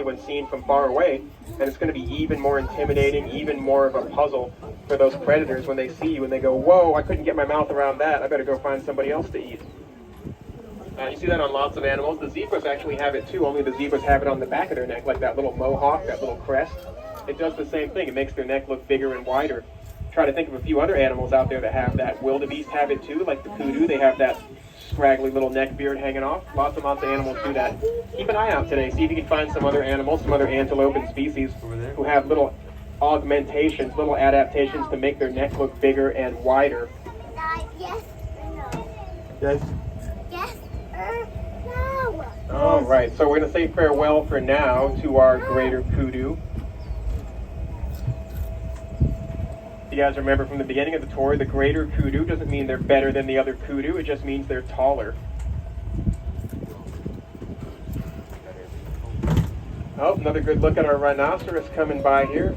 when seen from far away, and it's going to be even more intimidating, even more of a puzzle for those predators when they see you and they go, whoa, I couldn't get my mouth around that, I better go find somebody else to eat. You see that on lots of animals. The zebras actually have it too, only the zebras have it on the back of their neck, like that little mohawk, that little crest. It does the same thing. It makes their neck look bigger and wider. Try to think of a few other animals out there that have that. Wildebeest have it too, like the kudu. They have that scraggly little neck beard hanging off. Lots of animals do that. Keep an eye out today. See if you can find some other animals, some other antelope and species who have little augmentations, little adaptations to make their neck look bigger and wider. Yes or no? Yes. Yes or no? All right, so we're going to say farewell for now to our greater kudu. You guys remember from the beginning of the tour, the greater kudu doesn't mean they're better than the other kudu, it just means they're taller. Oh, another good look at our rhinoceros coming by here.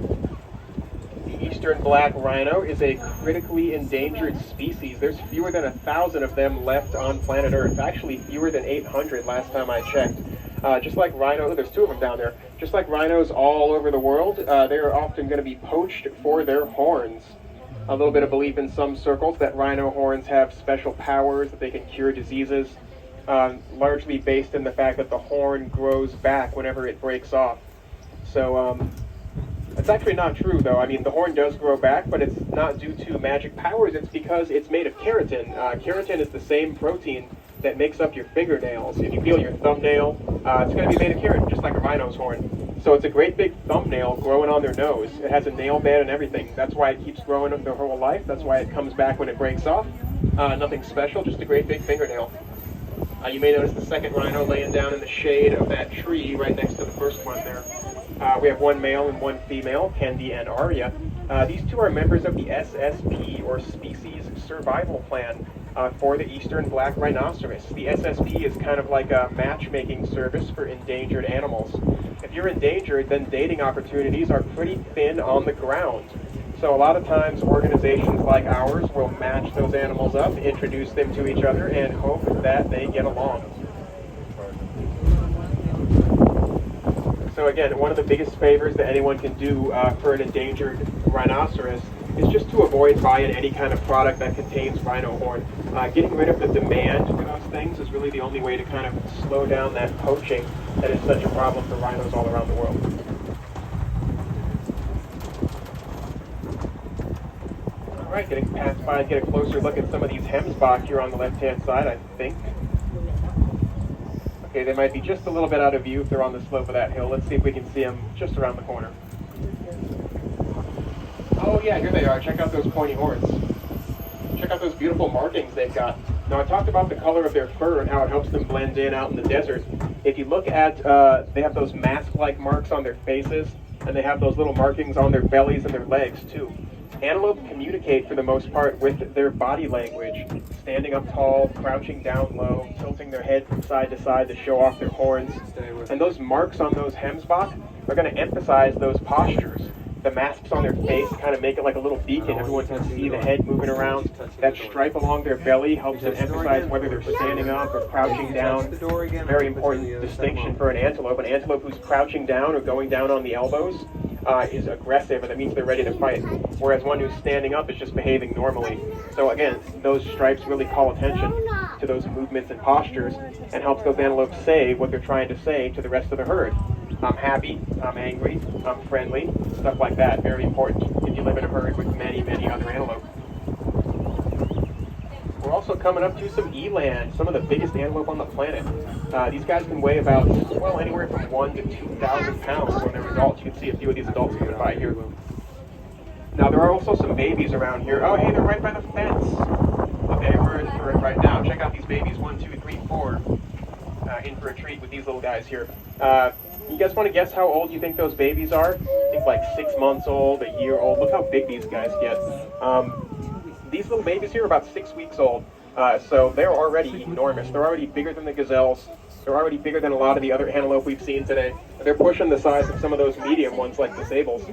The eastern black rhino is a critically endangered species. There's fewer than 1,000 of them left on planet Earth. Actually, fewer than 800 last time I checked. Just like rhino, there's 2 of them down there. Just like rhinos all over the world, they are often going to be poached for their horns. A little bit of belief in some circles that rhino horns have special powers, that they can cure diseases, largely based in the fact that the horn grows back whenever it breaks off. So it's actually not true, though. I mean, the horn does grow back, but it's not due to magic powers. It's because it's made of keratin. Keratin is the same protein that makes up your fingernails. If you feel your thumbnail, it's going to be made of keratin, just like a rhino's horn. So it's a great big thumbnail growing on their nose. It has a nail bed and everything. That's why it keeps growing their whole life. That's why it comes back when it breaks off. Nothing special, just a great big fingernail. You may notice the second rhino laying down in the shade of that tree right next to the first one there. We have 1 male and 1 female, Kendi and Arya. These 2 are members of the SSP, or Species Survival Plan, for the eastern black rhinoceros. The SSP is kind of like a matchmaking service for endangered animals. If you're endangered, then dating opportunities are pretty thin on the ground. So a lot of times organizations like ours will match those animals up, introduce them to each other, and hope that they get along. So again, one of the biggest favors that anyone can do for an endangered rhinoceros is just to avoid buying any kind of product that contains rhino horn. Getting rid of the demand for those things is really the only way to kind of slow down that poaching that is such a problem for rhinos all around the world. All right, getting past by and get a closer look at some of these hemsbach here on the left-hand side, I think. Okay, they might be just a little bit out of view if they're on the slope of that hill. Let's see if we can see them just around the corner. Oh yeah, here they are. Check out those pointy horns. Check out those beautiful markings they've got. Now I talked about the color of their fur and how it helps them blend in out in the desert. If you look at, they have those mask-like marks on their faces, and they have those little markings on their bellies and their legs too. Antelope communicate for the most part with their body language, standing up tall, crouching down low, tilting their head from side to side to show off their horns. And those marks on those hemsbach are going to emphasize those postures. The masks on their face kind of make it like a little beacon. Everyone can see the head moving around. That stripe along their belly helps them emphasize whether they're standing up or crouching down. Very important distinction for an antelope. An antelope who's crouching down or going down on the elbows is aggressive, and that means they're ready to fight. Whereas one who's standing up is just behaving normally. So again, those stripes really call attention to those movements and postures and helps those antelopes say what they're trying to say to the rest of the herd. I'm happy, I'm angry, I'm friendly, stuff like that. Very important if you live in a herd with many, many other antelope. We're also coming up to some eland, some of the biggest antelope on the planet. These guys can weigh about, well, anywhere from 1,000 to 2,000 pounds when they're adults. You can see a few of these adults coming by here. Now, there are also some babies around here. Oh, hey, they're right by the fence. Okay, we're in for it right now. Check out these babies, 1, 2, 3, 4. In for a treat with these little guys here. You guys want to guess how old you think those babies are? I think like 6 months old, a year old. Look how big these guys get. These little babies here are about 6 weeks old, so they're already enormous. They're already bigger than the gazelles. They're already bigger than a lot of the other antelope we've seen today. They're pushing the size of some of those medium ones like the sables.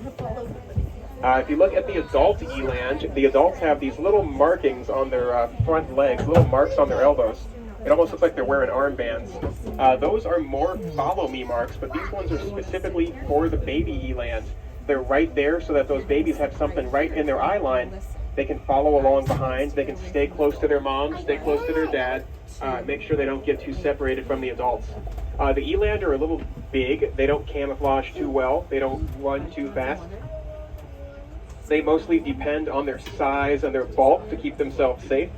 If you look at the adult eland, the adults have these little markings on their front legs, little marks on their elbows. It almost looks like they're wearing armbands. Those are more follow me marks, but these ones are specifically for the baby elands. They're right there so that those babies have something right in their eye line. They can follow along behind. They can stay close to their mom, stay close to their dad, make sure they don't get too separated from the adults. The eland are a little big. They don't camouflage too well. They don't run too fast. They mostly depend on their size and their bulk to keep themselves safe.